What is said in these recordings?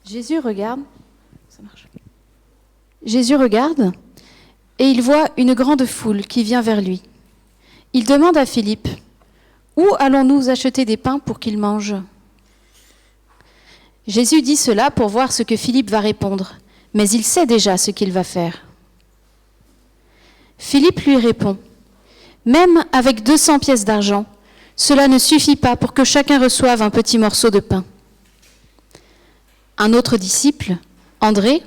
Jésus regarde, Jésus regarde et il voit une grande foule qui vient vers lui. Il demande à Philippe, « Où allons-nous acheter des pains pour qu'ils mangent ?» Jésus dit cela pour voir ce que Philippe va répondre, mais il sait déjà ce qu'il va faire. Philippe lui répond, « Même avec 200 pièces d'argent, cela ne suffit pas pour que chacun reçoive un petit morceau de pain. » Un autre disciple, André,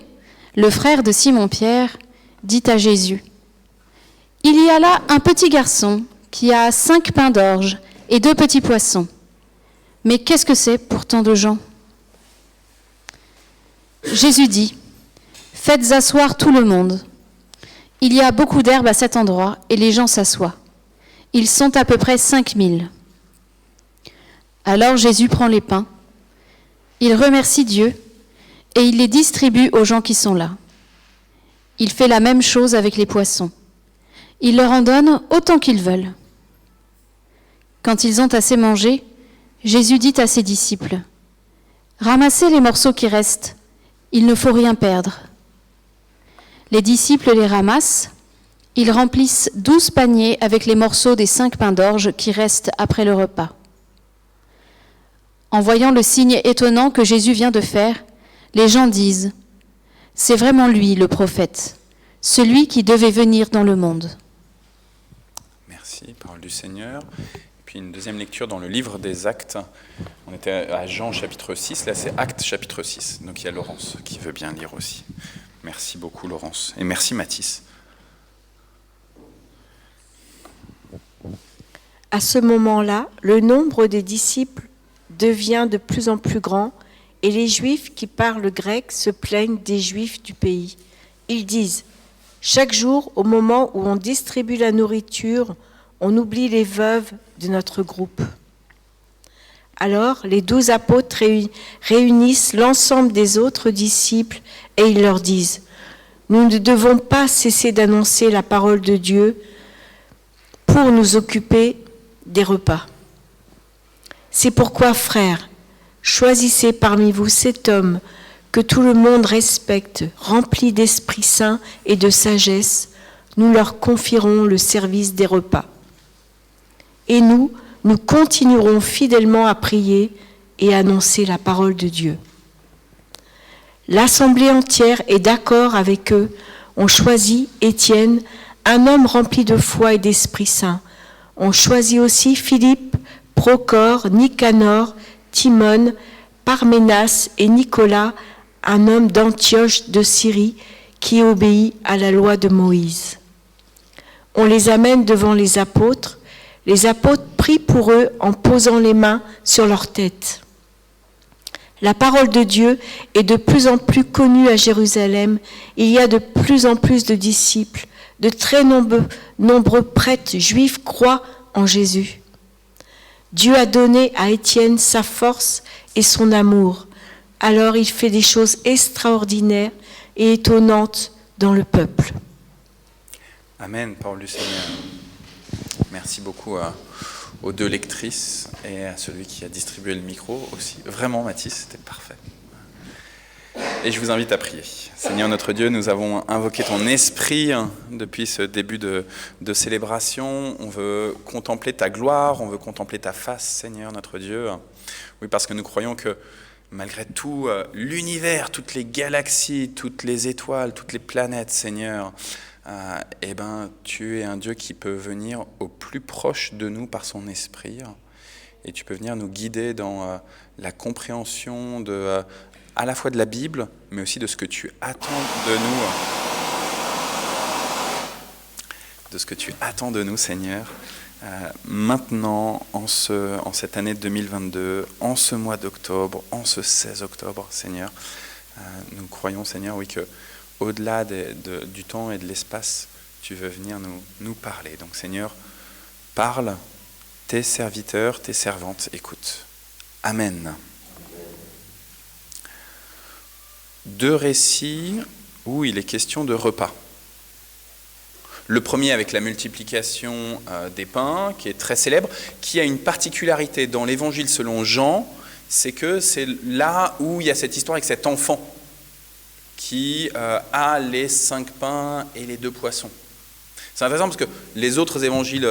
le frère de Simon-Pierre, dit à Jésus, « Il y a là un petit garçon qui a 5 pains d'orge et 2 petits poissons. Mais qu'est-ce que c'est pour tant de gens ?» Jésus dit, « Faites asseoir tout le monde. Il y a beaucoup d'herbe à cet endroit et les gens s'assoient. Ils sont à peu près 5000. » Alors Jésus prend les pains, il remercie Dieu et il les distribue aux gens qui sont là. Il fait la même chose avec les poissons. Il leur en donne autant qu'ils veulent. Quand ils ont assez mangé, Jésus dit à ses disciples, « Ramassez les morceaux qui restent, il ne faut rien perdre. » Les disciples les ramassent, ils remplissent 12 paniers avec les morceaux des 5 pains d'orge qui restent après le repas. En voyant le signe étonnant que Jésus vient de faire, les gens disent « C'est vraiment lui le prophète, celui qui devait venir dans le monde. » Merci, parole du Seigneur. Puis une deuxième lecture dans le livre des Actes. On était à Jean chapitre 6, là c'est Actes chapitre 6. Donc il y a Laurence qui veut bien lire aussi. Merci beaucoup Laurence. Et merci Mathis. À ce moment-là, le nombre des disciples devient de plus en plus grand et les Juifs qui parlent grec se plaignent des Juifs du pays. Ils disent « Chaque jour, au moment où on distribue la nourriture, on oublie les veuves de notre groupe. » Alors, les 12 apôtres réunissent l'ensemble des autres disciples et ils leur disent « Nous ne devons pas cesser d'annoncer la parole de Dieu pour nous occuper des repas. C'est pourquoi, frères, choisissez parmi vous cet homme que tout le monde respecte, rempli d'Esprit Saint et de sagesse, nous leur confierons le service des repas. Et nous continuerons fidèlement à prier et à annoncer la parole de Dieu. » L'assemblée entière est d'accord avec eux. On choisit Étienne, un homme rempli de foi et d'Esprit Saint. On choisit aussi Philippe, Procor, Nicanor, Timon, Parménas et Nicolas, un homme d'Antioche de Syrie qui obéit à la loi de Moïse. On les amène devant les apôtres. Les apôtres prient pour eux en posant les mains sur leur tête. La parole de Dieu est de plus en plus connue à Jérusalem. Il y a de plus en plus de disciples. De très nombreux prêtres juifs croient en Jésus. Dieu a donné à Étienne sa force et son amour. Alors il fait des choses extraordinaires et étonnantes dans le peuple. Amen, parole du Seigneur. Merci beaucoup aux 2 lectrices et à celui qui a distribué le micro aussi. Vraiment, Mathis, c'était parfait. Et je vous invite à prier. Seigneur notre Dieu, nous avons invoqué ton esprit depuis ce début de célébration. On veut contempler ta gloire, on veut contempler ta face, Seigneur notre Dieu. Oui, parce que nous croyons que malgré tout, l'univers, toutes les galaxies, toutes les étoiles, toutes les planètes, Seigneur, tu es un Dieu qui peut venir au plus proche de nous par son esprit. Et tu peux venir nous guider dans la compréhension à la fois de la Bible, mais aussi de ce que tu attends de nous. De ce que tu attends de nous, Seigneur, maintenant, en cette année 2022, en ce mois d'octobre, en ce 16 octobre, Seigneur. Nous croyons, Seigneur, oui, que au-delà du temps et de l'espace, tu veux venir nous parler. Donc, Seigneur, parle, tes serviteurs, tes servantes écoutent. Amen. 2 récits où il est question de repas. Le premier avec la multiplication des pains, qui est très célèbre, qui a une particularité dans l'évangile selon Jean, c'est que c'est là où il y a cette histoire avec cet enfant qui a les 5 pains et les 2 poissons. C'est intéressant parce que les autres évangiles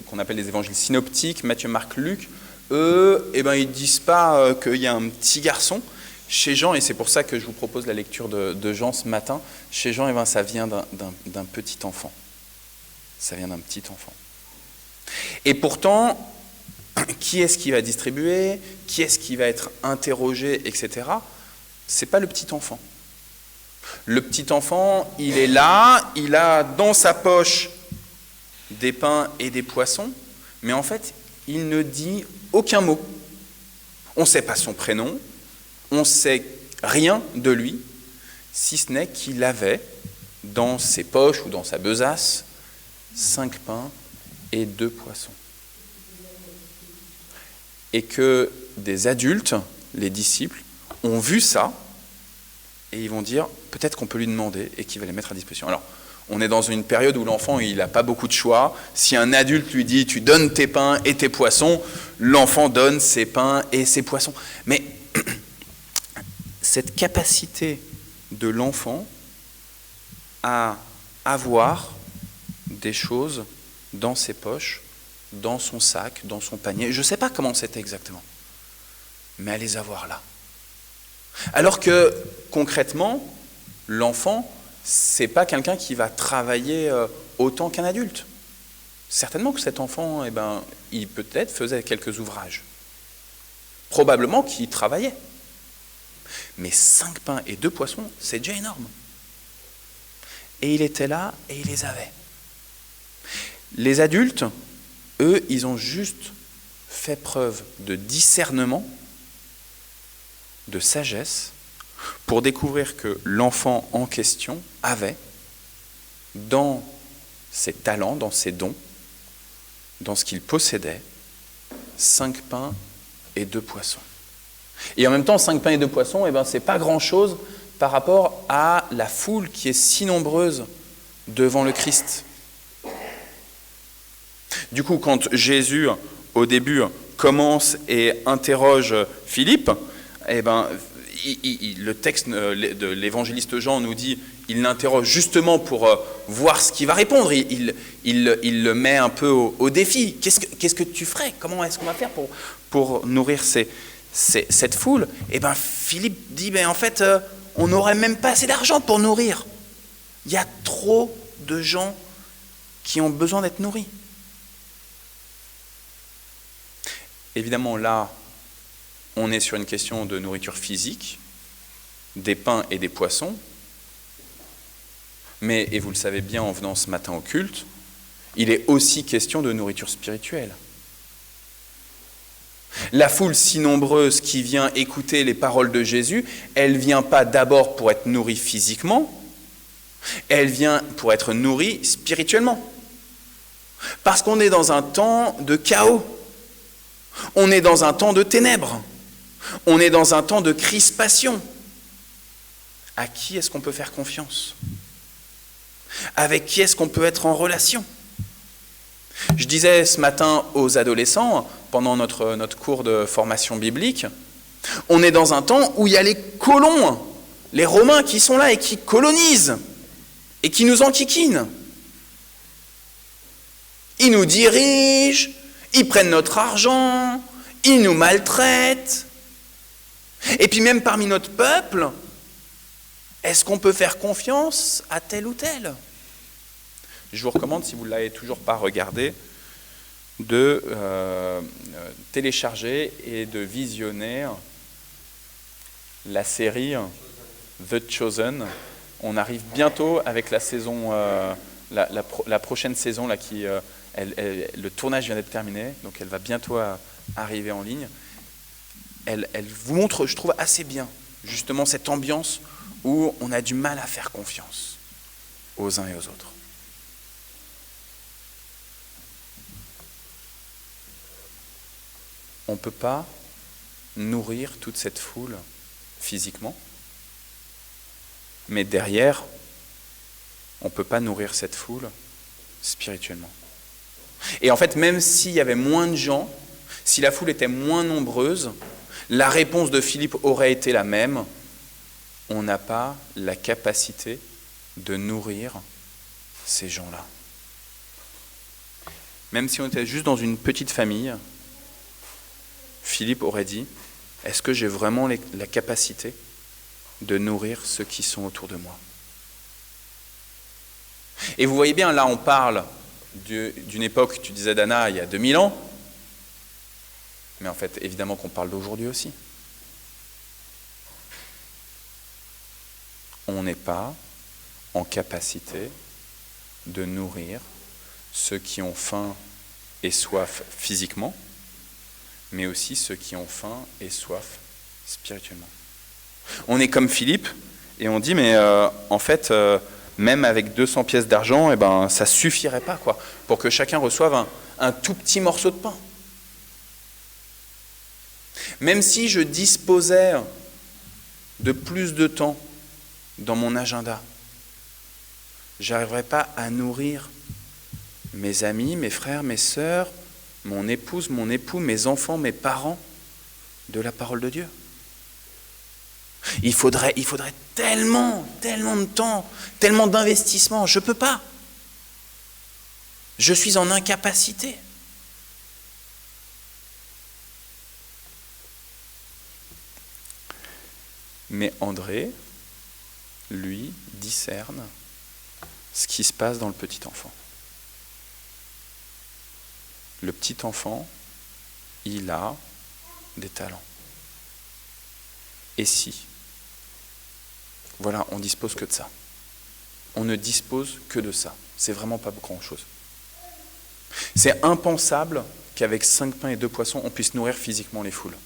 qu'on appelle les évangiles synoptiques, Matthieu, Marc, Luc, eux, ils ne disent pas qu'il y a un petit garçon. Chez Jean, et c'est pour ça que je vous propose la lecture de Jean ce matin, chez Jean, ça vient d'un petit enfant. Ça vient d'un petit enfant. Et pourtant, qui est-ce qui va distribuer? Qui est-ce qui va être interrogé, etc. C'est pas le petit enfant. Le petit enfant, il est là, il a dans sa poche des pains et des poissons, mais en fait, il ne dit aucun mot. On ne sait pas son prénom, on ne sait rien de lui, si ce n'est qu'il avait dans ses poches ou dans sa besace 5 pains et 2 poissons. Et que des adultes, les disciples, ont vu ça, et ils vont dire, peut-être qu'on peut lui demander, et qu'il va les mettre à disposition. Alors, on est dans une période où l'enfant, il n'a pas beaucoup de choix. Si un adulte lui dit, tu donnes tes pains et tes poissons, l'enfant donne ses pains et ses poissons. Mais cette capacité de l'enfant à avoir des choses dans ses poches, dans son sac, dans son panier, je ne sais pas comment c'était exactement, mais à les avoir là. Alors que, concrètement, l'enfant, c'est pas quelqu'un qui va travailler autant qu'un adulte. Certainement que cet enfant, il peut-être faisait quelques ouvrages. Probablement qu'il travaillait. Mais 5 pains et 2 poissons, c'est déjà énorme. Et il était là et il les avait. Les adultes, eux, ils ont juste fait preuve de discernement, de sagesse, pour découvrir que l'enfant en question avait, dans ses talents, dans ses dons, dans ce qu'il possédait, 5 pains et 2 poissons. Et en même temps, 5 pains et 2 poissons, ce n'est pas grand-chose par rapport à la foule qui est si nombreuse devant le Christ. Du coup, quand Jésus, au début, commence et interroge Philippe, le texte de l'évangéliste Jean nous dit, il l'interroge justement pour voir ce qu'il va répondre. Il le met un peu au défi. Qu'est-ce que tu ferais? Comment est-ce qu'on va faire pour nourrir cette foule? Philippe dit, en fait, on n'aurait même pas assez d'argent pour nourrir. Il y a trop de gens qui ont besoin d'être nourris. Évidemment, là, on est sur une question de nourriture physique, des pains et des poissons. Mais, et vous le savez bien en venant ce matin au culte, il est aussi question de nourriture spirituelle. La foule si nombreuse qui vient écouter les paroles de Jésus, elle ne vient pas d'abord pour être nourrie physiquement, elle vient pour être nourrie spirituellement. Parce qu'on est dans un temps de chaos, on est dans un temps de ténèbres, on est dans un temps de crispation. À qui est-ce qu'on peut faire confiance? Avec qui est-ce qu'on peut être en relation? Je disais ce matin aux adolescents, pendant notre cours de formation biblique, on est dans un temps où il y a les colons, les Romains qui sont là et qui colonisent, et qui nous enquiquinent. Ils nous dirigent, ils prennent notre argent, ils nous maltraitent. Et puis même parmi notre peuple, est-ce qu'on peut faire confiance à tel ou tel? Je vous recommande, si vous ne l'avez toujours pas regardé, de télécharger et de visionner la série The Chosen. On arrive bientôt avec la saison, la prochaine saison, là, le tournage vient d'être terminé, donc elle va bientôt arriver en ligne. Elle vous montre, je trouve, assez bien, justement, cette ambiance où on a du mal à faire confiance aux uns et aux autres. On ne peut pas nourrir toute cette foule physiquement, mais derrière, on ne peut pas nourrir cette foule spirituellement. Et en fait, même s'il y avait moins de gens, si la foule était moins nombreuse, La réponse de Philippe aurait été la même. On n'a pas la capacité de nourrir ces gens-là. Même si on était juste dans une petite famille, Philippe aurait dit, est-ce que j'ai vraiment la capacité de nourrir ceux qui sont autour de moi? Et vous voyez bien, là on parle d'une époque, tu disais Dana, il y a 2000 ans, mais en fait évidemment qu'on parle d'aujourd'hui aussi. On n'est pas en capacité de nourrir ceux qui ont faim et soif physiquement, mais aussi ceux qui ont faim et soif spirituellement. On est comme Philippe et on dit, mais en fait, même avec 200 pièces d'argent, ça ne suffirait pas pour que chacun reçoive un tout petit morceau de pain. Même si je disposais de plus de temps dans mon agenda, je n'arriverai pas à nourrir mes amis, mes frères, mes sœurs, mon épouse, mon époux, mes enfants, mes parents de la parole de Dieu. Il faudrait tellement de temps, tellement d'investissement. Je ne peux pas. Je suis en incapacité. Mais André, lui, discerne ce qui se passe dans le petit enfant. Le petit enfant, il a des talents. Et si, voilà, on dispose que de ça. On ne dispose que de ça. C'est vraiment pas grand-chose. C'est impensable qu'avec 5 pains et 2 poissons, on puisse nourrir physiquement les foules.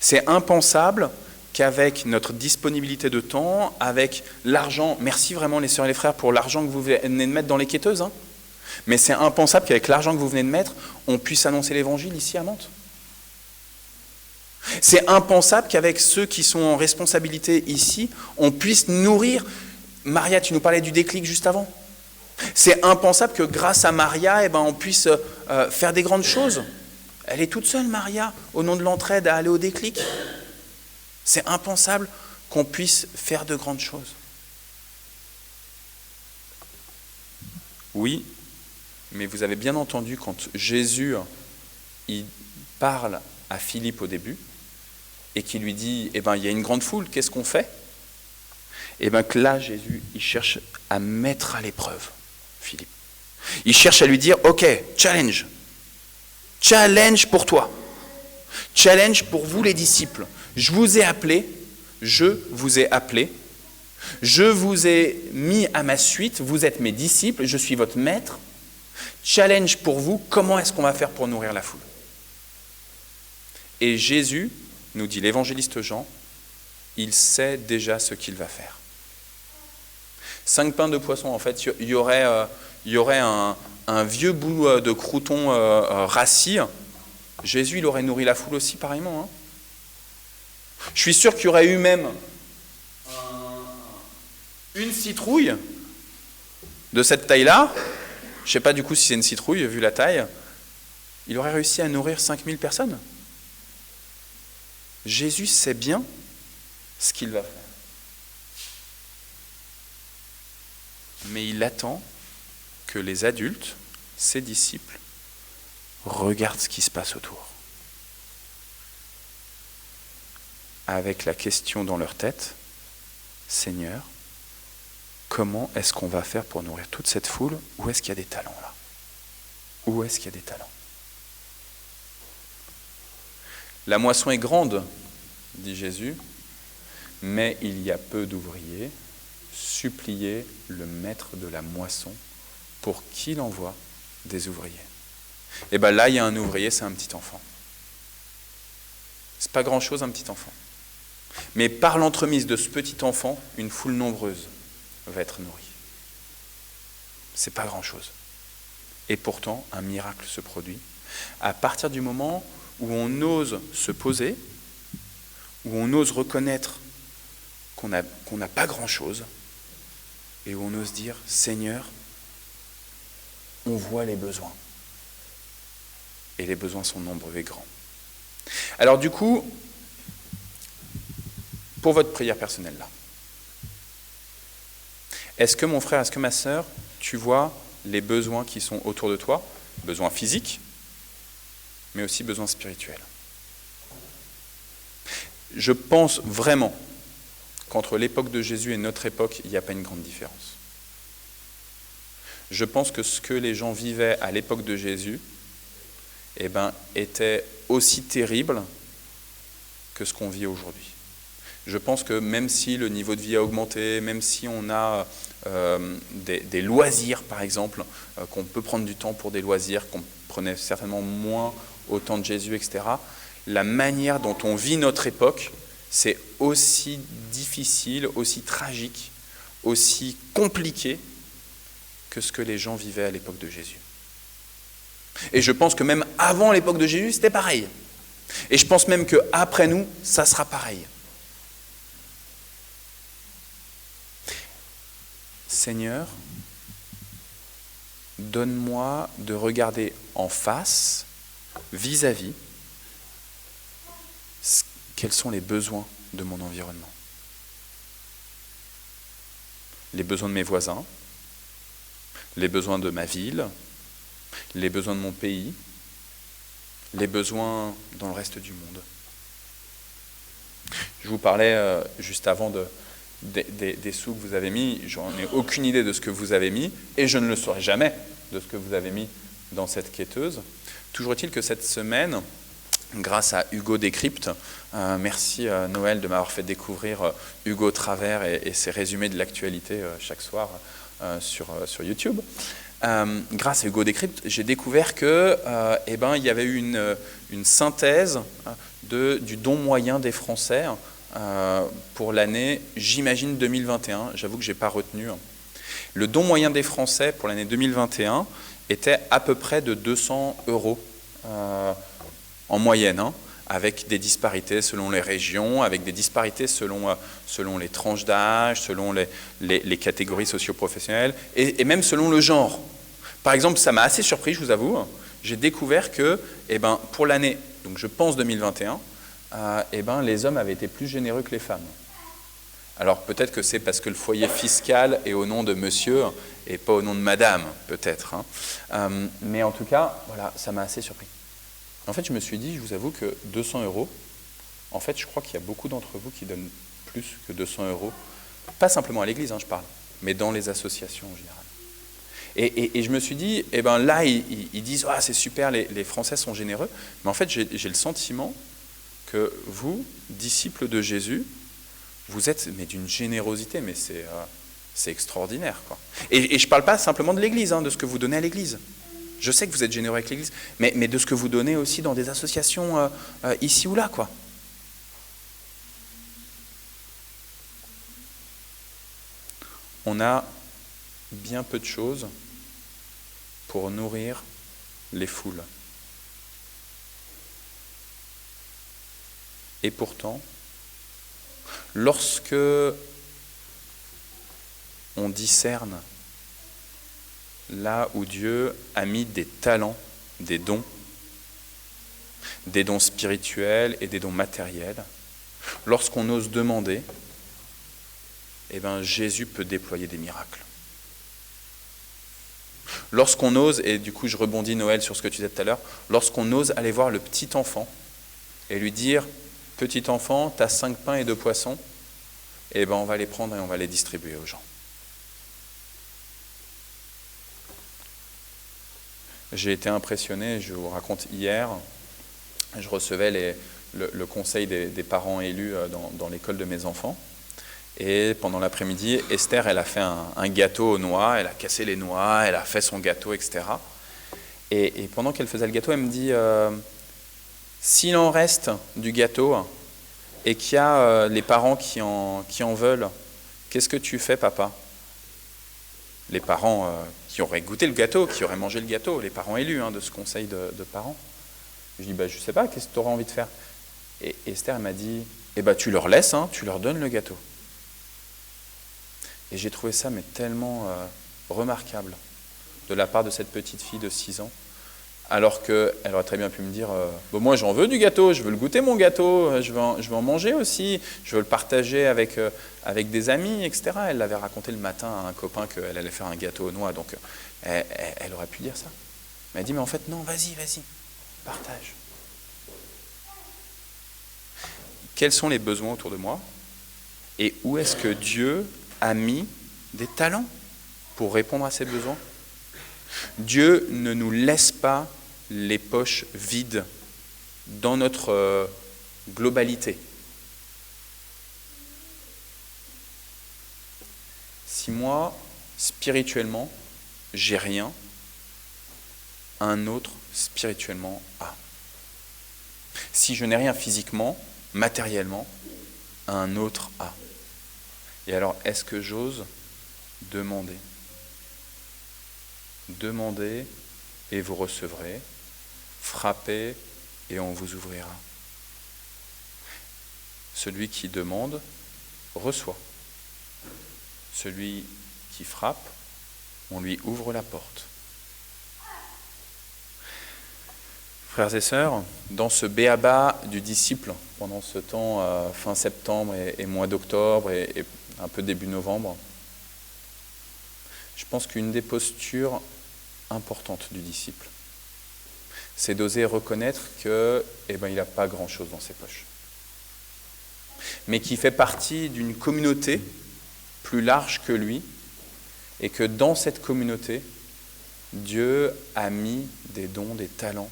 C'est impensable qu'avec notre disponibilité de temps, avec l'argent, merci vraiment les sœurs et les frères pour l'argent que vous venez de mettre dans les quêteuses, hein. Mais c'est impensable qu'avec l'argent que vous venez de mettre, on puisse annoncer l'évangile ici à Mantes. C'est impensable qu'avec ceux qui sont en responsabilité ici, on puisse nourrir. Maria, tu nous parlais du déclic juste avant. C'est impensable que grâce à Maria, on puisse faire des grandes choses. Elle est toute seule, Maria, au nom de l'entraide, à aller au déclic. C'est impensable qu'on puisse faire de grandes choses. Oui, mais vous avez bien entendu quand Jésus il parle à Philippe au début et qu'il lui dit, il y a une grande foule, qu'est-ce qu'on fait? Que là, Jésus, il cherche à mettre à l'épreuve Philippe. Il cherche à lui dire, ok, challenge. Challenge pour toi. Challenge pour vous les disciples. Je vous ai appelé, je vous ai mis à ma suite, vous êtes mes disciples, je suis votre maître. Challenge pour vous, comment est-ce qu'on va faire pour nourrir la foule? Et Jésus, nous dit l'évangéliste Jean, il sait déjà ce qu'il va faire. 5 pains de poisson, en fait, il y aurait un vieux bout de crouton rassis. Jésus, il aurait nourri la foule aussi pareillement. Hein. Je suis sûr qu'il y aurait eu même une citrouille de cette taille-là. Je ne sais pas du coup si c'est une citrouille, vu la taille. Il aurait réussi à nourrir 5000 personnes. Jésus sait bien ce qu'il va faire. Mais il attend que les adultes, ses disciples, regardent ce qui se passe autour. Avec la question dans leur tête, Seigneur, comment est-ce qu'on va faire pour nourrir toute cette foule? Où est-ce qu'il y a des talents là? Où est-ce qu'il y a des talents? La moisson est grande, dit Jésus, mais il y a peu d'ouvriers. Suppliez le maître de la moisson pour qu'il envoie des ouvriers. Et là, il y a un ouvrier, c'est un petit enfant. C'est pas grand-chose, un petit enfant. Mais par l'entremise de ce petit enfant, une foule nombreuse va être nourrie. C'est pas grand-chose. Et pourtant, un miracle se produit. À partir du moment où on ose se poser, où on ose reconnaître qu'on n'a pas grand-chose, et où on ose dire, Seigneur, on voit les besoins. Et les besoins sont nombreux et grands. Alors du coup, pour votre prière personnelle là. Est-ce que mon frère, est-ce que ma sœur, tu vois les besoins qui sont autour de toi, besoins physiques, mais aussi besoins spirituels? Je pense vraiment qu'entre l'époque de Jésus et notre époque, il n'y a pas une grande différence. Je pense que ce que les gens vivaient à l'époque de Jésus, était aussi terrible que ce qu'on vit aujourd'hui. Je pense que même si le niveau de vie a augmenté, même si on a des loisirs, par exemple, qu'on peut prendre du temps pour des loisirs, qu'on prenait certainement moins au temps de Jésus, etc., la manière dont on vit notre époque, c'est aussi difficile, aussi tragique, aussi compliqué que ce que les gens vivaient à l'époque de Jésus. Et je pense que même avant l'époque de Jésus, c'était pareil. Et je pense même qu'après nous, ça sera pareil. Seigneur, donne-moi de regarder en face, vis-à-vis, quels sont les besoins de mon environnement. Les besoins de mes voisins, les besoins de ma ville, les besoins de mon pays, les besoins dans le reste du monde. Je vous parlais juste avant des sous que vous avez mis, j'en ai aucune idée de ce que vous avez mis, et je ne le saurai jamais de ce que vous avez mis dans cette quêteuse. Toujours est-il que cette semaine, grâce à Hugo Décrypte, merci Noël de m'avoir fait découvrir Hugo Travers et ses résumés de l'actualité chaque soir sur YouTube. Grâce à Hugo Décrypte, j'ai découvert que il y avait eu une synthèse du don moyen des Français pour l'année, j'imagine, 2021. J'avoue que je n'ai pas retenu. Le don moyen des Français pour l'année 2021 était à peu près de 200 € en moyenne, avec des disparités selon les régions, avec des disparités selon les tranches d'âge, selon les catégories socio-professionnelles, et même selon le genre. Par exemple, ça m'a assez surpris, je vous avoue, j'ai découvert que pour l'année, donc je pense 2021, les hommes avaient été plus généreux que les femmes. Alors peut-être que c'est parce que le foyer fiscal est au nom de monsieur et pas au nom de madame, peut-être. Mais en tout cas, voilà, ça m'a assez surpris. En fait, je me suis dit, je vous avoue que 200 €, en fait, je crois qu'il y a beaucoup d'entre vous qui donnent plus que 200 €, pas simplement à l'église, je parle, mais dans les associations en général. Et je me suis dit, là, ils disent, c'est super, les Français sont généreux, mais en fait, j'ai le sentiment que vous, disciples de Jésus, vous êtes d'une générosité, mais c'est extraordinaire, quoi. Et je ne parle pas simplement de l'église, de ce que vous donnez à l'église. Je sais que vous êtes généreux avec l'église, mais de ce que vous donnez aussi dans des associations ici ou là, quoi. On a bien peu de choses pour nourrir les foules. Et pourtant, lorsque on discerne là où Dieu a mis des talents, des dons spirituels et des dons matériels, lorsqu'on ose demander, Jésus peut déployer des miracles. Lorsqu'on ose, et du coup je rebondis Noël sur ce que tu disais tout à l'heure, lorsqu'on ose aller voir le petit enfant et lui dire, petit enfant, tu as 5 pains et 2 poissons, on va les prendre et on va les distribuer aux gens. J'ai été impressionné, je vous raconte hier, je recevais le conseil des parents élus dans l'école de mes enfants. Et pendant l'après-midi, Esther, elle a fait un gâteau aux noix, elle a cassé les noix, elle a fait son gâteau, etc. Et pendant qu'elle faisait le gâteau, elle me dit, s'il en reste du gâteau et qu'il y a les parents qui en veulent, qu'est-ce que tu fais, papa? Les parents qui auraient goûté le gâteau, qui auraient mangé le gâteau, les parents élus de ce conseil de parents. Je dis, je ne sais pas, qu'est-ce que tu auras envie de faire? Et Esther, elle m'a dit, tu leur laisses, tu leur donnes le gâteau. Et j'ai trouvé ça tellement remarquable de la part de cette petite fille de 6 ans Alors qu'elle aurait très bien pu me dire bon, moi j'en veux du gâteau, je veux le goûter mon gâteau, je veux en manger aussi, je veux le partager avec des amis, etc. Elle l'avait raconté le matin à un copain qu'elle allait faire un gâteau aux noix, donc elle aurait pu dire ça. Mais elle dit mais en fait non, vas-y, partage. Quels sont les besoins autour de moi et où est-ce que Dieu a mis des talents pour répondre à ces besoins? Dieu ne nous laisse pas les poches vides dans notre globalité. Si moi, spirituellement, j'ai rien, un autre spirituellement a. Si je n'ai rien physiquement, matériellement, un autre a. Et alors, est-ce que j'ose demander? Demandez et vous recevrez, frappez et on vous ouvrira. Celui qui demande reçoit. Celui qui frappe, on lui ouvre la porte. Frères et sœurs, dans ce b.a.-ba du disciple, pendant ce temps fin septembre et mois d'octobre et un peu début novembre, je pense qu'une des postures importantes du disciple, c'est d'oser reconnaître qu'il n'a pas grand-chose dans ses poches, mais qu'il fait partie d'une communauté plus large que lui, et que dans cette communauté, Dieu a mis des dons, des talents,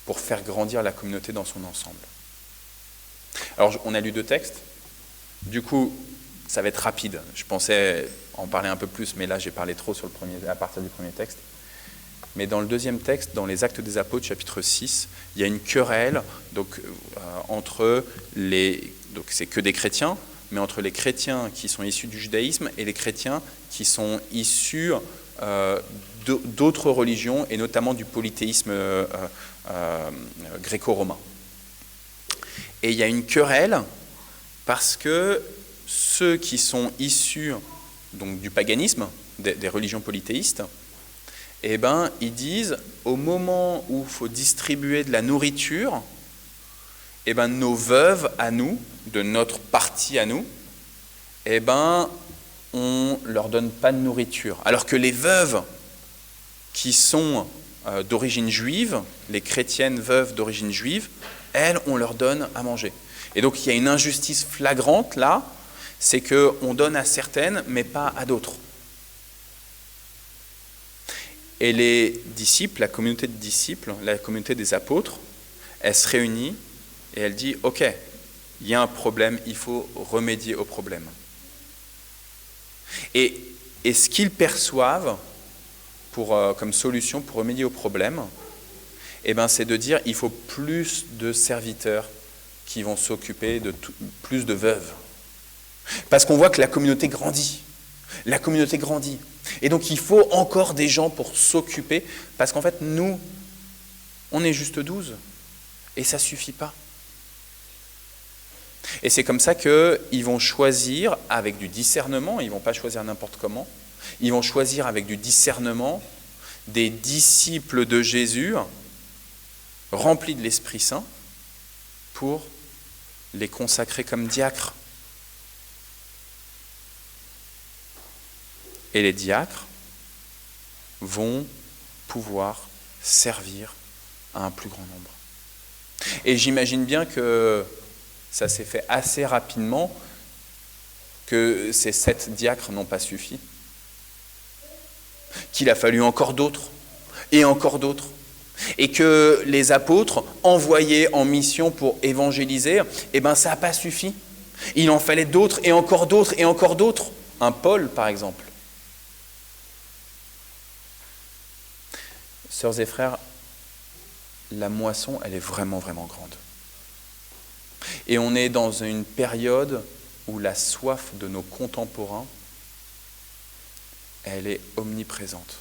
pour faire grandir la communauté dans son ensemble. Alors, on a lu 2 textes, du coup, ça va être rapide. Je pensais en parler un peu plus, mais là, j'ai parlé trop à partir du premier texte. Mais dans le 2e texte, dans les Actes des Apôtres, chapitre 6, il y a une querelle entre donc c'est que des chrétiens, mais entre les chrétiens qui sont issus du judaïsme et les chrétiens qui sont issus d'autres religions, et notamment du polythéisme gréco-romain. Et il y a une querelle parce que ceux qui sont issus donc, du paganisme, des religions polythéistes, ils disent, au moment où il faut distribuer de la nourriture, nos veuves à nous, de notre partie à nous, on ne leur donne pas de nourriture. Alors que les veuves qui sont d'origine juive, les chrétiennes veuves d'origine juive, elles, on leur donne à manger. Et donc il y a une injustice flagrante là, c'est qu'on donne à certaines, mais pas à d'autres. Et les disciples, la communauté de disciples, la communauté des apôtres, elle se réunit et elle dit « Ok, il y a un problème, il faut remédier au problème. » Et ce qu'ils perçoivent comme solution pour remédier au problème, c'est de dire il faut plus de serviteurs qui vont s'occuper de plus de veuves. Parce qu'on voit que la communauté grandit. La communauté grandit. Et donc il faut encore des gens pour s'occuper, parce qu'en fait, nous, on est juste 12, et ça ne suffit pas. Et c'est comme ça qu'ils vont choisir avec du discernement, ils ne vont pas choisir n'importe comment, ils vont choisir avec du discernement des disciples de Jésus remplis de l'Esprit Saint pour les consacrer comme diacres. Et les diacres vont pouvoir servir à un plus grand nombre. Et j'imagine bien que ça s'est fait assez rapidement, que ces 7 diacres n'ont pas suffi, qu'il a fallu encore d'autres, et encore d'autres, et que les apôtres envoyés en mission pour évangéliser, ça n'a pas suffi. Il en fallait d'autres, et encore d'autres, et encore d'autres. Un Paul, par exemple. Sœurs et frères, la moisson, elle est vraiment, vraiment grande. Et on est dans une période où la soif de nos contemporains, elle est omniprésente.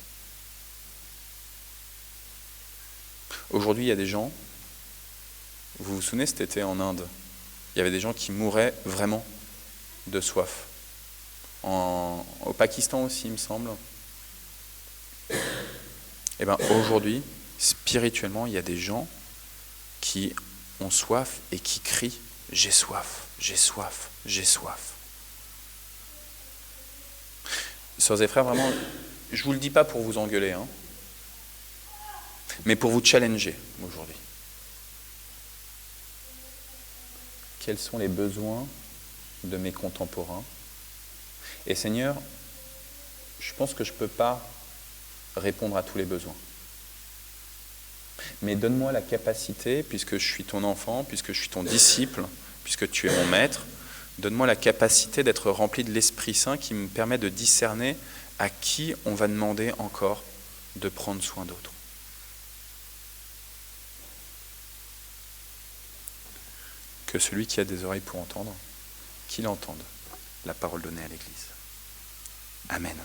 Aujourd'hui, il y a des gens, vous vous souvenez cet été en Inde, il y avait des gens qui mouraient vraiment de soif. Au Pakistan aussi, il me semble. Aujourd'hui, spirituellement, il y a des gens qui ont soif et qui crient « J'ai soif, j'ai soif, j'ai soif ». Sœurs et frères, vraiment, je ne vous le dis pas pour vous engueuler, hein, mais pour vous challenger aujourd'hui. Quels sont les besoins de mes contemporains? Et Seigneur, je pense que je ne peux pas répondre à tous les besoins. Mais donne-moi la capacité, puisque je suis ton enfant, puisque je suis ton disciple, puisque tu es mon maître, donne-moi la capacité d'être rempli de l'Esprit Saint qui me permet de discerner à qui on va demander encore de prendre soin d'autres. Que celui qui a des oreilles pour entendre, qu'il entende la parole donnée à l'Église. Amen.